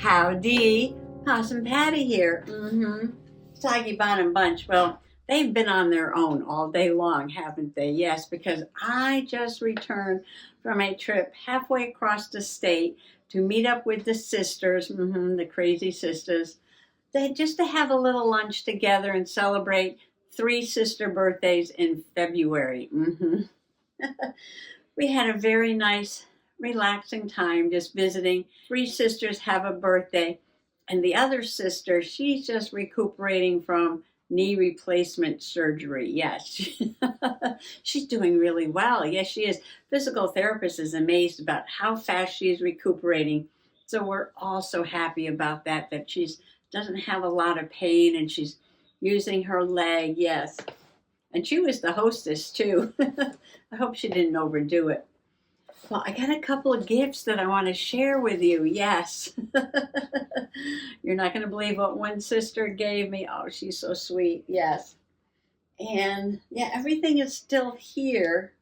Howdy, Possum Patty here. Soggy Bon and Bunch. Well, they've been on their own all day long, haven't they? Yes, because I just returned from a trip halfway across the state to meet up with the sisters, the crazy sisters. Just to have a little lunch together and celebrate three sister birthdays in February. We had a very nice, relaxing time just visiting. Three sisters have a birthday, and the other sister, she's just recuperating from knee replacement surgery. Yes, she's doing really well. Yes, she is. Physical therapist is amazed about how fast she is recuperating. So we're all so happy about that, that she's doesn't have a lot of pain and she's using her leg. Yes. And she was the hostess too. I hope she didn't overdo it. Well, I got a couple of gifts that I want to share with you. Yes. You're not going to believe what one sister gave me. Oh, she's so sweet. Yes. And yeah, everything is still here.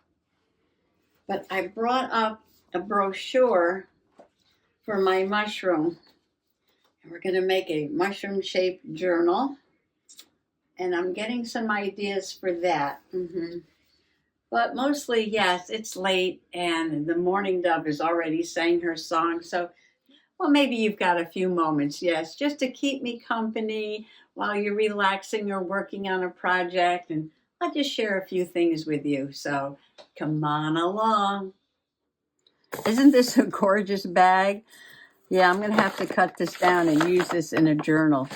But I brought up a brochure for my mushroom. And we're going to make a mushroom-shaped journal. And I'm getting some ideas for that. But mostly, yes, it's late and the mourning dove is already sang her song. So, well, maybe you've got a few moments, yes, just to keep me company while you're relaxing or working on a project. And I'll just share a few things with you. So come on along. Isn't this a gorgeous bag? Yeah, I'm going to have to cut this down and use this in a journal.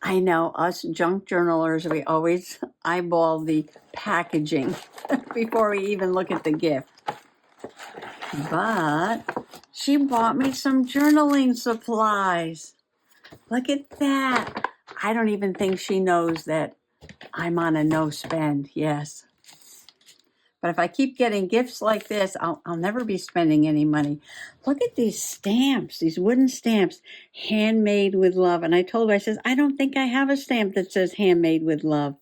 I know, us junk journalers, we always eyeball the packaging before we even look at the gift. But she bought me some journaling supplies. Look at that. I don't even think she knows that I'm on a no spend, yes. But if I keep getting gifts like this, I'll never be spending any money. Look at these stamps, these wooden stamps, handmade with love. And I told her, I says, I don't think I have a stamp that says handmade with love.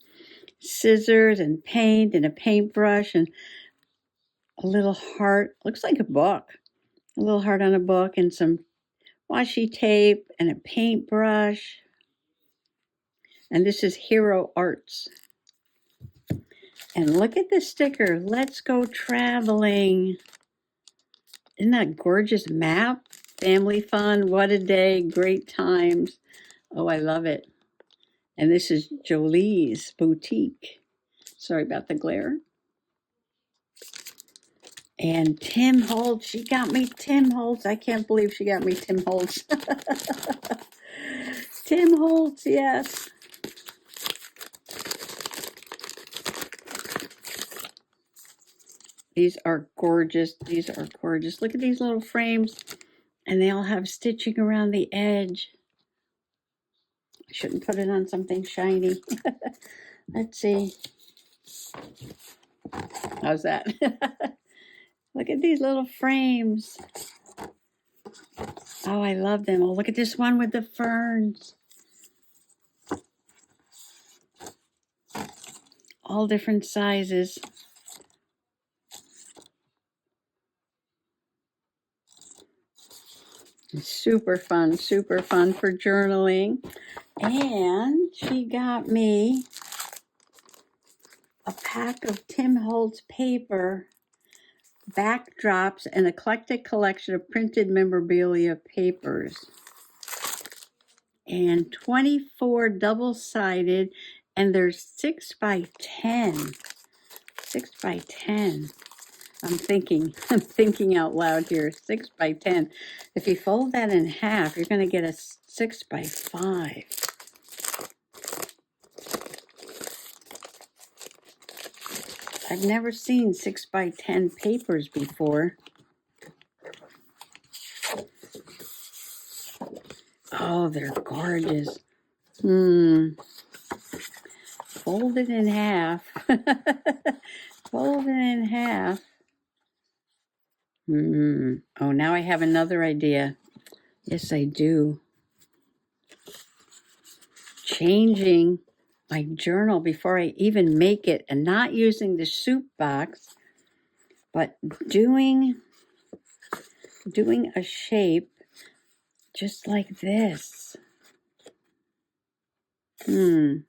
Scissors and paint and a paintbrush and a little heart. Looks like a book. A little heart on a book and some washi tape and a paintbrush. And this is Hero Arts. And look at the sticker. Let's go traveling. Isn't that gorgeous map? Family fun, what a day, great times. Oh, I love it. And this is Jolie's Boutique. Sorry about the glare. And Tim Holtz, she got me Tim Holtz. I can't believe she got me Tim Holtz. Tim Holtz, yes. These are gorgeous. These are gorgeous. Look at these little frames. And they all have stitching around the edge. I shouldn't put it on something shiny. Let's see. How's that? Look at these little frames. Oh, I love them. Oh, look at this one with the ferns. All different sizes. Super fun for journaling. And she got me a pack of Tim Holtz paper, backdrops, an eclectic collection of printed memorabilia papers. And 24 double-sided, and there's 6 by 10. 6 by 10. I'm thinking out loud here. 6 by 10. If you fold that in half, you're going to get a 6 by 5. I've never seen 6 by 10 papers before. Oh, they're gorgeous. Fold it in half. Fold it in half. Oh, now I have another idea. Yes, I do. Changing my journal before I even make it and not using the soup box, but doing a shape Just like this. Ooh,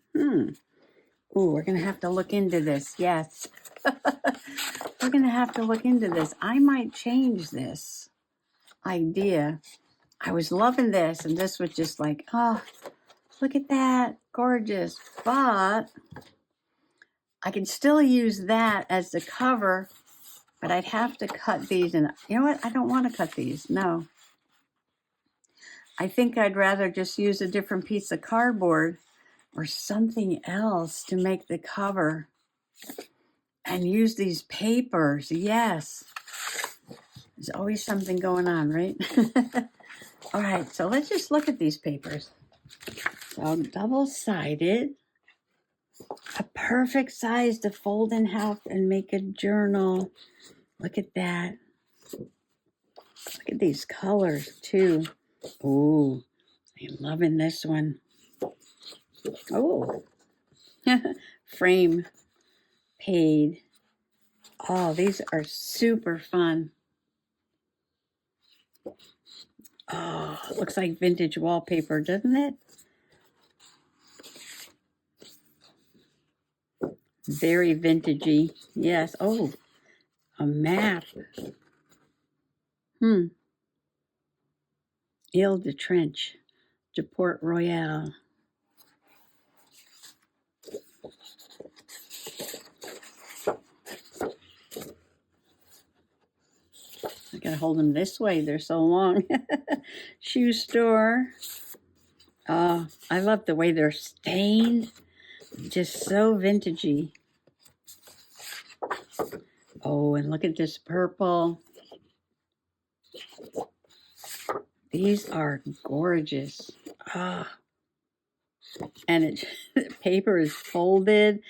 we're going to have to look into this. Yes. We're going to have to look into this. I might change this idea. I was loving this, and this was just like, oh, look at that. Gorgeous. But I can still use that as the cover, but I'd have to cut these. And you know what? I don't want to cut these. No. I think I'd rather just use a different piece of cardboard or something else to make the cover and use these papers. Yes. There's always something going on, right? All right, so let's just look at these papers. So double-sided, a perfect size to fold in half and make a journal. Look at that. Look at these colors, too. Ooh, I'm loving this one. Oh, frame, paid. Oh, these are super fun. Oh, it looks like vintage wallpaper, doesn't it? Very vintagey. Yes. Oh, a map. Ile de Trench to Port Royal. I gotta hold them this way. They're so long. Shoe store. Oh, I love the way they're stained. Just so vintagey. Oh, and look at this purple. These are gorgeous. Ah. And it the paper is folded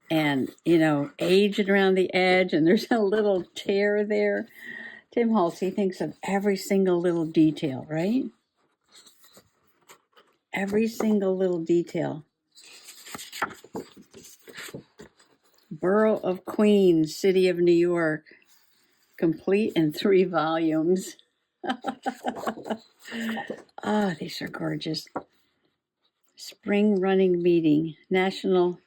and, you know, aged around the edge, and there's a little tear there. Tim Halsey thinks of every single little detail, right? Every single little detail. Borough of Queens, City of New York, complete in 3 volumes. Ah, these are gorgeous. Spring running meeting, National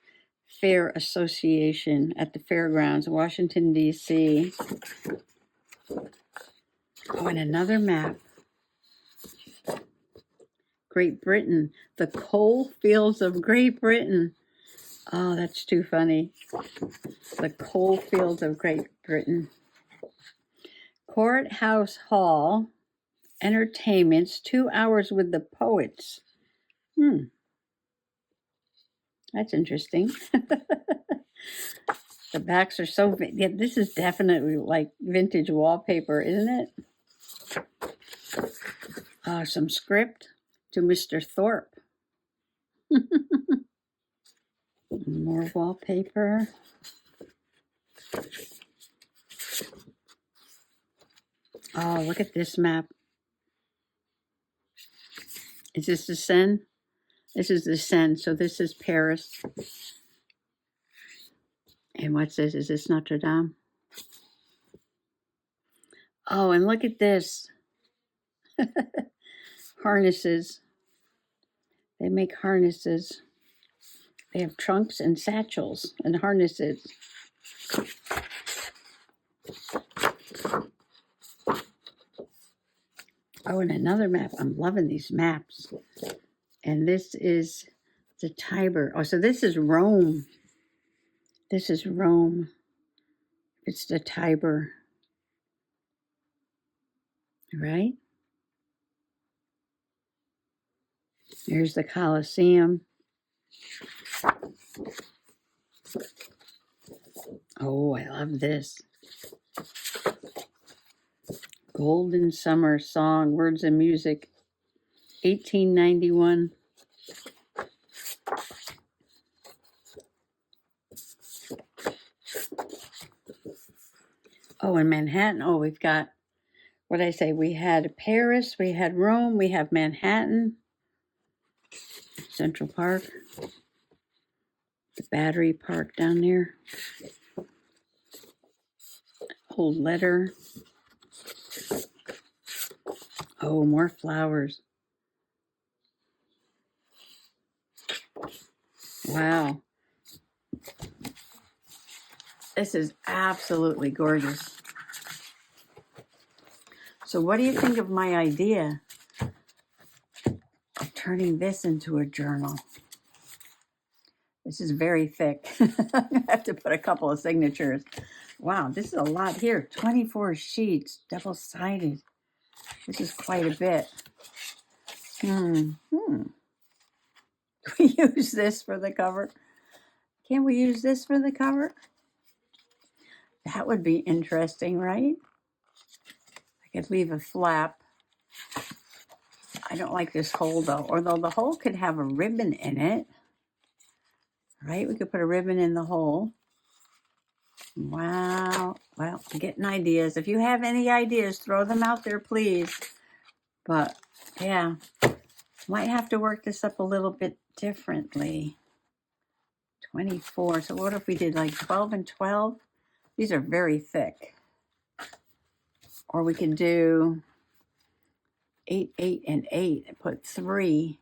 Fair Association at the Fairgrounds, Washington, D.C. Oh, and another map. Great Britain, the coal fields of Great Britain. Oh, that's too funny. The coal fields of Great Britain. Courthouse Hall, entertainments, 2 hours with the poets. That's interesting. The backs are so, yeah, this is definitely like vintage wallpaper, isn't it? Some script to Mr. Thorpe. More wallpaper. Oh, look at this map. Is this the Seine? This is the Seine, so this is Paris. And what's this? Is this Notre Dame? Oh, and look at this. Harnesses. They make harnesses. They have trunks and satchels and harnesses. Oh, and another map. I'm loving these maps. And this is the Tiber. Oh, so this is Rome. This is Rome. It's the Tiber. Right? There's the Colosseum. Oh, I love this. Golden Summer Song, Words and Music, 1891. Oh, in Manhattan, oh, we've got, what did I say? We had Paris, we had Rome, we have Manhattan, Central Park, the Battery Park down there, Old Letter. Oh, more flowers. Wow. This is absolutely gorgeous. So what do you think of my idea of turning this into a journal? This is very thick. I have to put a couple of signatures. Wow, this is a lot here. 24 sheets, double-sided. This is quite a bit. Can we use this for the cover? Can we use this for the cover? That would be interesting, right? I could leave a flap. I don't like this hole though, although the hole could have a ribbon in it. Right? We could put a ribbon in the hole. Wow. Well, I'm getting ideas. If you have any ideas, throw them out there, please. But yeah, might have to work this up a little bit differently. 24. So what if we did like 12 and 12? These are very thick. Or we could do 8, 8, and 8 and put 3.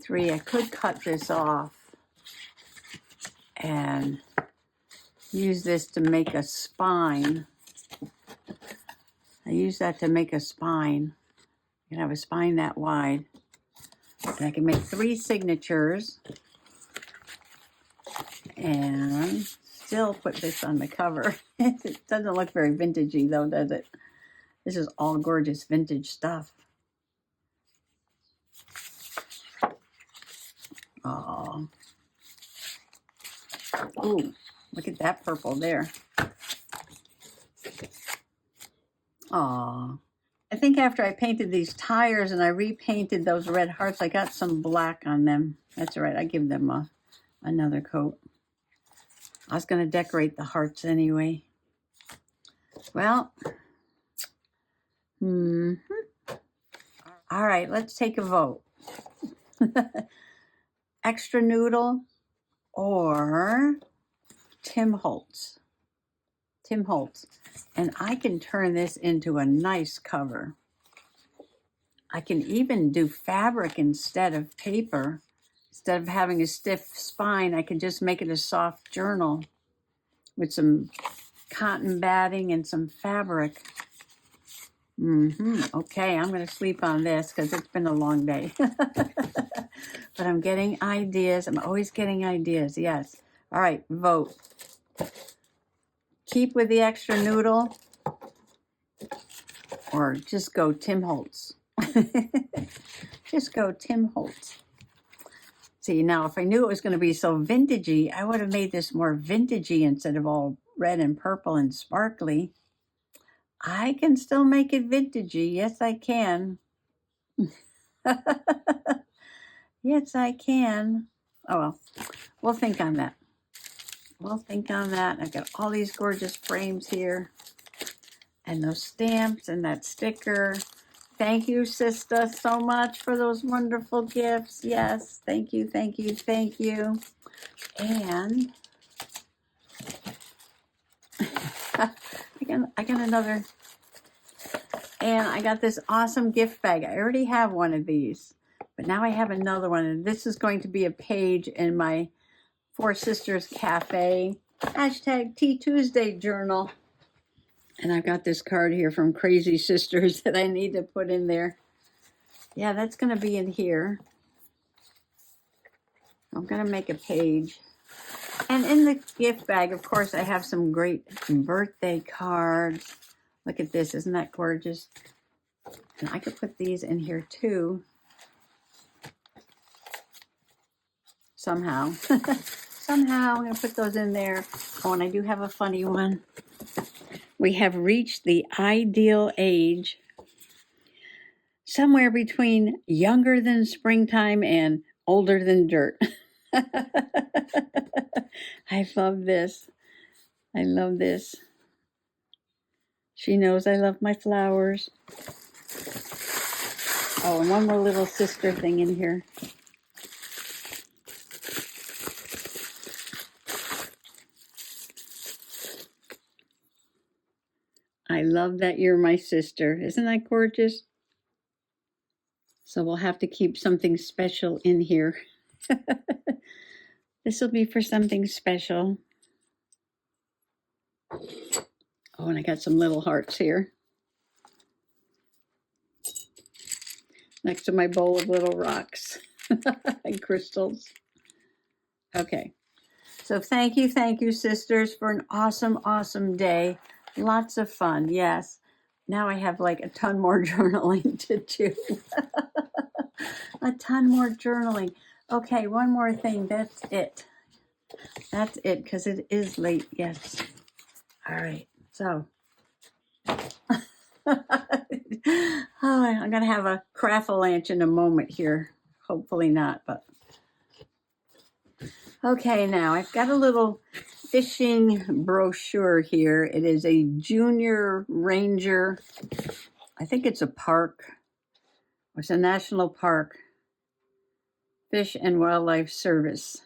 3. I could cut this off and use this to make a spine. I use that to make a spine. You can have a spine that wide. And I can make 3 signatures and still put this on the cover. It doesn't look very vintagey though, does it? This is all gorgeous vintage stuff. Oh. Ooh, look at that purple there. Oh. I think after I painted these tires and I repainted those red hearts, I got some black on them. That's all right. I give them another coat. I was going to decorate the hearts anyway. Well, all right, let's take a vote. Extra Noodle or Tim Holtz. Tim Holtz. And I can turn this into a nice cover. I can even do fabric instead of paper. Instead of having a stiff spine, I can just make it a soft journal with some cotton batting and some fabric. Okay, I'm going to sleep on this because it's been a long day. But I'm getting ideas. I'm always getting ideas, yes. All right, vote. Keep with the extra noodle or just go Tim Holtz. Just go Tim Holtz. See, now if I knew it was going to be so vintagey, I would have made this more vintagey instead of all red and purple and sparkly. I can still make it vintagey. Yes, I can. Yes, I can. Oh, well, we'll think on that. We'll think on that. I've got all these gorgeous frames here and those stamps and that sticker. Thank you, sister, so much for those wonderful gifts. Yes, thank you, thank you, thank you. And I got another, and I got this awesome gift bag. I already have one of these, but now I have another one, and this is going to be a page in my Four Sisters Cafe #Tea Tuesday journal. And I've got this card here from Crazy Sisters that I need to put in there. Yeah, that's going to be in here. I'm going to make a page. And in the gift bag, of course, I have some great birthday cards. Look at this. Isn't that gorgeous? And I could put these in here too. Somehow. Somehow I'm going to put those in there. Oh, and I do have a funny one. We have reached the ideal age, somewhere between younger than springtime and older than dirt. I love this. I love this. She knows I love my flowers. Oh, and one more little sister thing in here. I love that you're my sister. Isn't that gorgeous? So we'll have to keep something special in here. This will be for something special. Oh, and I got some little hearts here next to my bowl of little rocks and crystals. Okay. So thank you, sisters, for an awesome, awesome day. Lots of fun, yes. Now I have like a ton more journaling to do. A ton more journaling. Okay, one more thing. That's it. That's it, because it is late. Yes. All right. So, oh, I'm going to have a craft-a-lanch in a moment here. Hopefully not, but. Okay, now I've got a little fishing brochure here. It is a junior ranger. I think it's a park. It's a national park. Fish and Wildlife Service.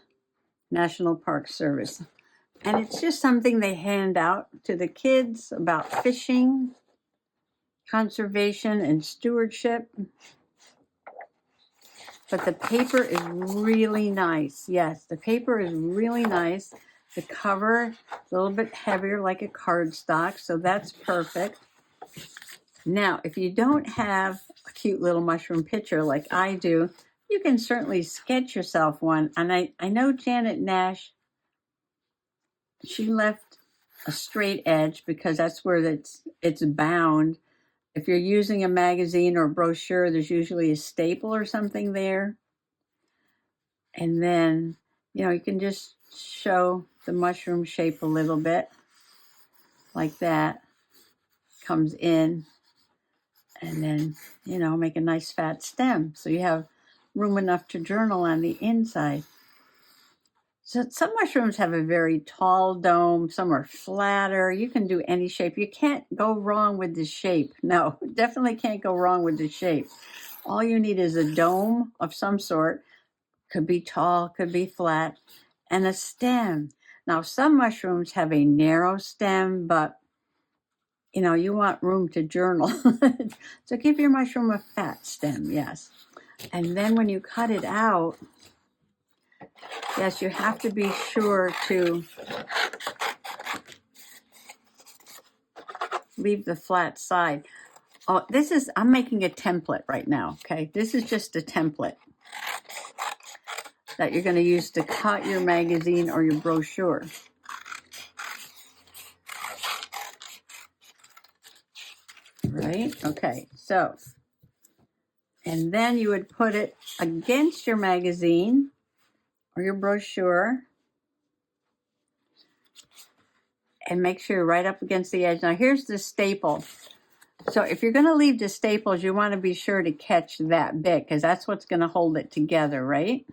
National Park Service. And it's just something they hand out to the kids about fishing, conservation, and stewardship. But the paper is really nice. Yes, the paper is really nice. The cover is a little bit heavier like a cardstock, so that's perfect. Now, if you don't have a cute little mushroom picture like I do, you can certainly sketch yourself one. And I know Janet Nash, she left a straight edge because that's where it's bound. If you're using a magazine or a brochure, there's usually a staple or something there. And then, you can just show the mushroom shape a little bit like that. Comes in and then, make a nice fat stem. So you have room enough to journal on the inside. So some mushrooms have a very tall dome. Some are flatter. You can do any shape. You can't go wrong with the shape. No, definitely can't go wrong with the shape. All you need is a dome of some sort. Could be tall, could be flat, and a stem. Now, some mushrooms have a narrow stem, but, you want room to journal. So give your mushroom a fat stem, yes. And then when you cut it out, yes, you have to be sure to leave the flat side. Oh, I'm making a template right now, okay? This is just a template that you're going to use to cut your magazine or your brochure. Right? Okay, so, and then you would put it against your magazine or your brochure and make sure you're right up against the edge. Now, here's the staple. So if you're going to leave the staples, you want to be sure to catch that bit because that's what's going to hold it together, right?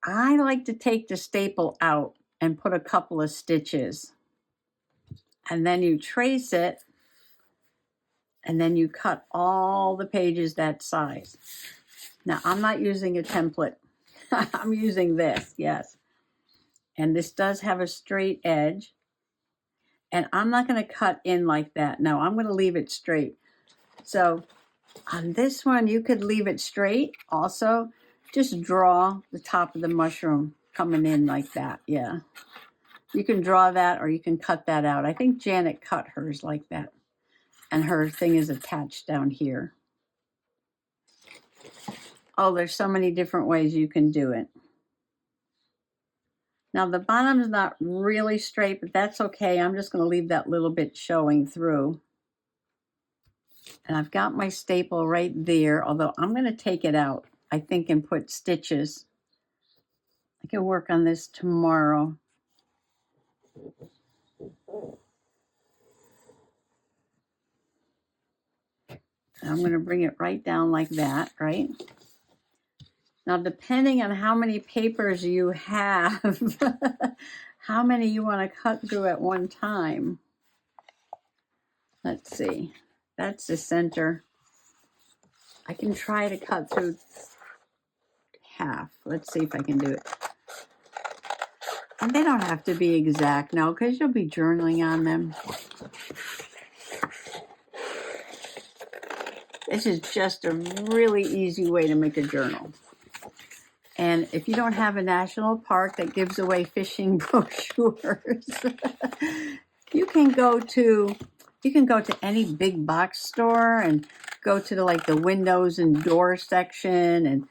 I like to take the staple out and put a couple of stitches. And then you trace it, and then you cut all the pages that size. Now, I'm not using a template. I'm using this, yes. And this does have a straight edge. And I'm not going to cut in like that. No, I'm going to leave it straight. So on this one, you could leave it straight. Also, just draw the top of the mushroom coming in like that, yeah. You can draw that or you can cut that out. I think Janet cut hers like that. And her thing is attached down here. Oh, there's so many different ways you can do it. Now the bottom's not really straight, but that's okay. I'm just going to leave that little bit showing through. And I've got my staple right there, although I'm going to take it out, I think, and put stitches. I can work on this tomorrow. I'm going to bring it right down like that, right? Now, depending on how many papers you have, how many you want to cut through at one time. Let's see. That's the center. I can try to cut through half. Let's see if I can do it. And they don't have to be exact, no, because you'll be journaling on them. This is just a really easy way to make a journal. And if you don't have a national park that gives away fishing brochures, you can go to any big box store and go to the windows and door section. And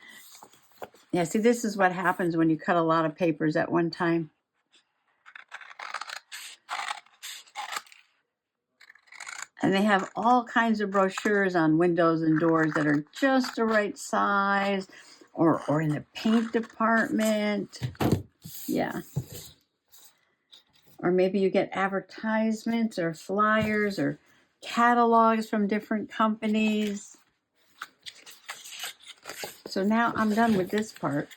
yeah, see, this is what happens when you cut a lot of papers at one time. And they have all kinds of brochures on windows and doors that are just the right size, or in the paint department. Yeah. Or maybe you get advertisements or flyers or catalogs from different companies. So now I'm done with this part.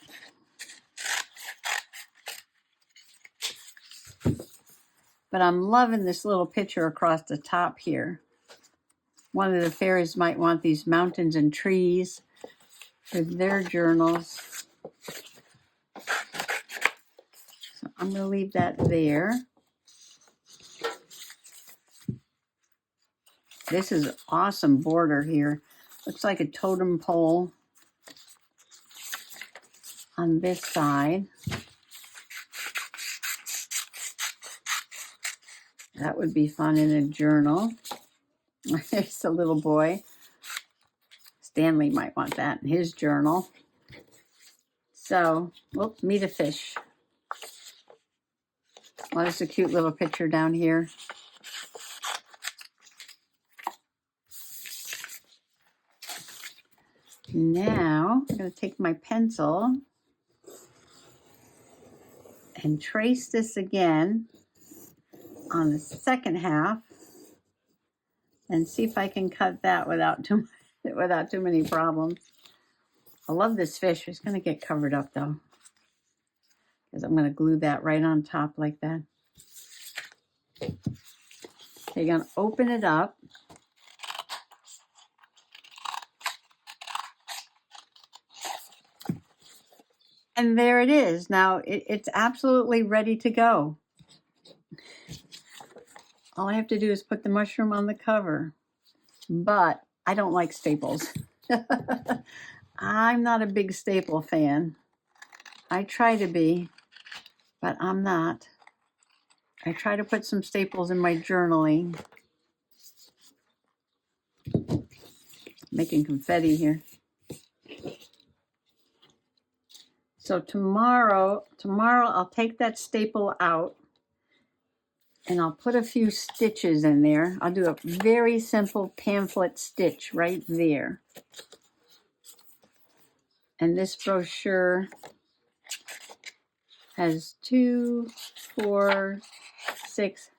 But I'm loving this little picture across the top here. One of the fairies might want these mountains and trees for their journals. So I'm going to leave that there. This is an awesome border here. Looks like a totem pole on this side. That would be fun in a journal. It's a little boy. Stanley might want that in his journal. So, meet a fish. Well, there's a cute little picture down here. Now, I'm going to take my pencil and trace this again on the second half and see if I can cut that without too many problems. I love this fish. It's going to get covered up though, because I'm going to glue that right on top like that. Okay, you're going to open it up. And there it is. Now it's absolutely ready to go. All I have to do is put the mushroom on the cover. But I don't like staples. I'm not a big staple fan. I try to be, but I'm not. I try to put some staples in my journaling. Making confetti here. So tomorrow I'll take that staple out and I'll put a few stitches in there. I'll do a very simple pamphlet stitch right there. And this brochure has 2, 4, 6,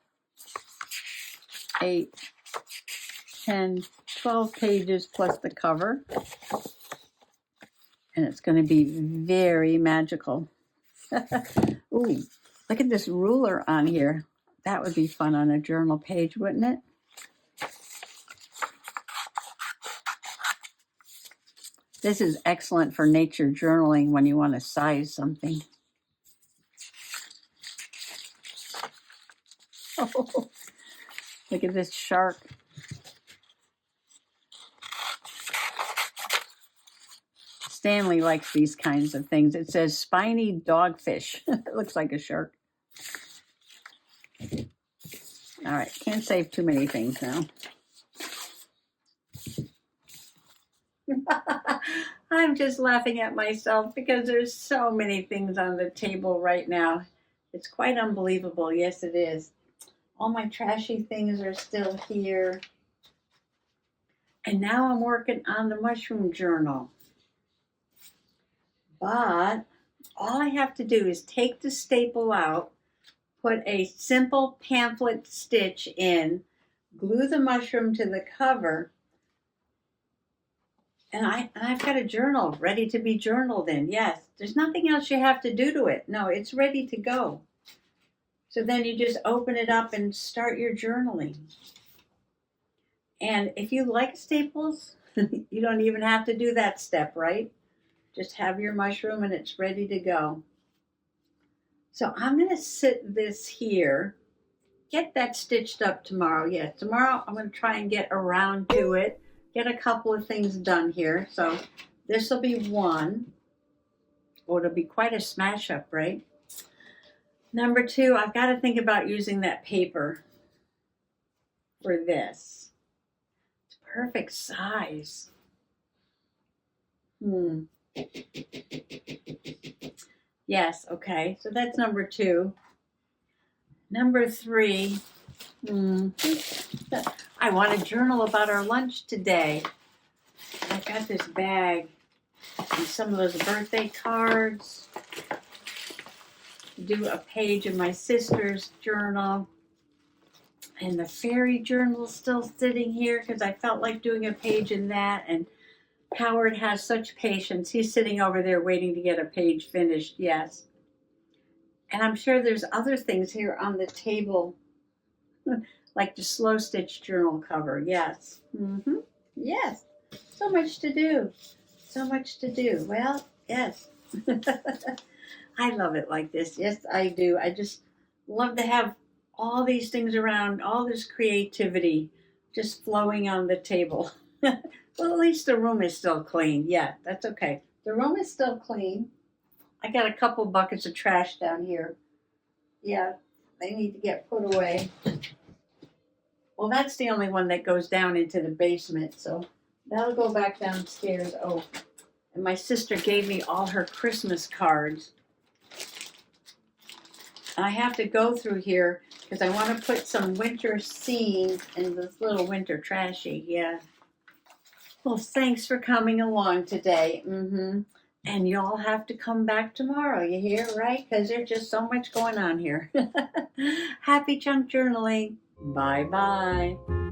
8, 10, 12 pages plus the cover. And it's going to be very magical. Ooh, look at this ruler on here. That would be fun on a journal page, wouldn't it? This is excellent for nature journaling when you want to size something. Oh, look at this shark. Stanley likes these kinds of things. It says spiny dogfish. It looks like a shark. All right, can't save too many things now. I'm just laughing at myself because there's so many things on the table right now. It's quite unbelievable. Yes, it is. All my trashy things are still here. And now I'm working on the mushroom journal. But all I have to do is take the staple out, put a simple pamphlet stitch in, glue the mushroom to the cover, and I've got a journal ready to be journaled in. Yes, there's nothing else you have to do to it. No, it's ready to go. So then you just open it up and start your journaling. And if you like staples, you don't even have to do that step, right? Just have your mushroom and it's ready to go. So I'm going to sit this here, get that stitched up tomorrow. Yes, tomorrow I'm going to try and get around to it, get a couple of things done here. So this will be one. Oh, it'll be quite a smash up, right? Number 2, I've got to think about using that paper for this. It's perfect size. Yes, okay. So that's number 2. Number 3, I want to journal about our lunch today. I've got this bag and some of those birthday cards. Do a page of my sister's journal. And the fairy journal is still sitting here because I felt like doing a page in that. And Howard has such patience. He's sitting over there waiting to get a page finished, yes. And I'm sure there's other things here on the table, like the slow stitch journal cover, yes. Yes, so much to do. So much to do. Well, yes. I love it like this. Yes, I do. I just love to have all these things around, all this creativity just flowing on the table. Well, at least the room is still clean. Yeah, that's okay. The room is still clean. I got a couple buckets of trash down here. Yeah, they need to get put away. Well, that's the only one that goes down into the basement, so that'll go back downstairs. Oh, and my sister gave me all her Christmas cards. I have to go through here because I want to put some winter scenes in this little winter trashy. Yeah. Well, thanks for coming along today. And y'all have to come back tomorrow, you hear, right? Because there's just so much going on here. Happy junk journaling. Bye-bye.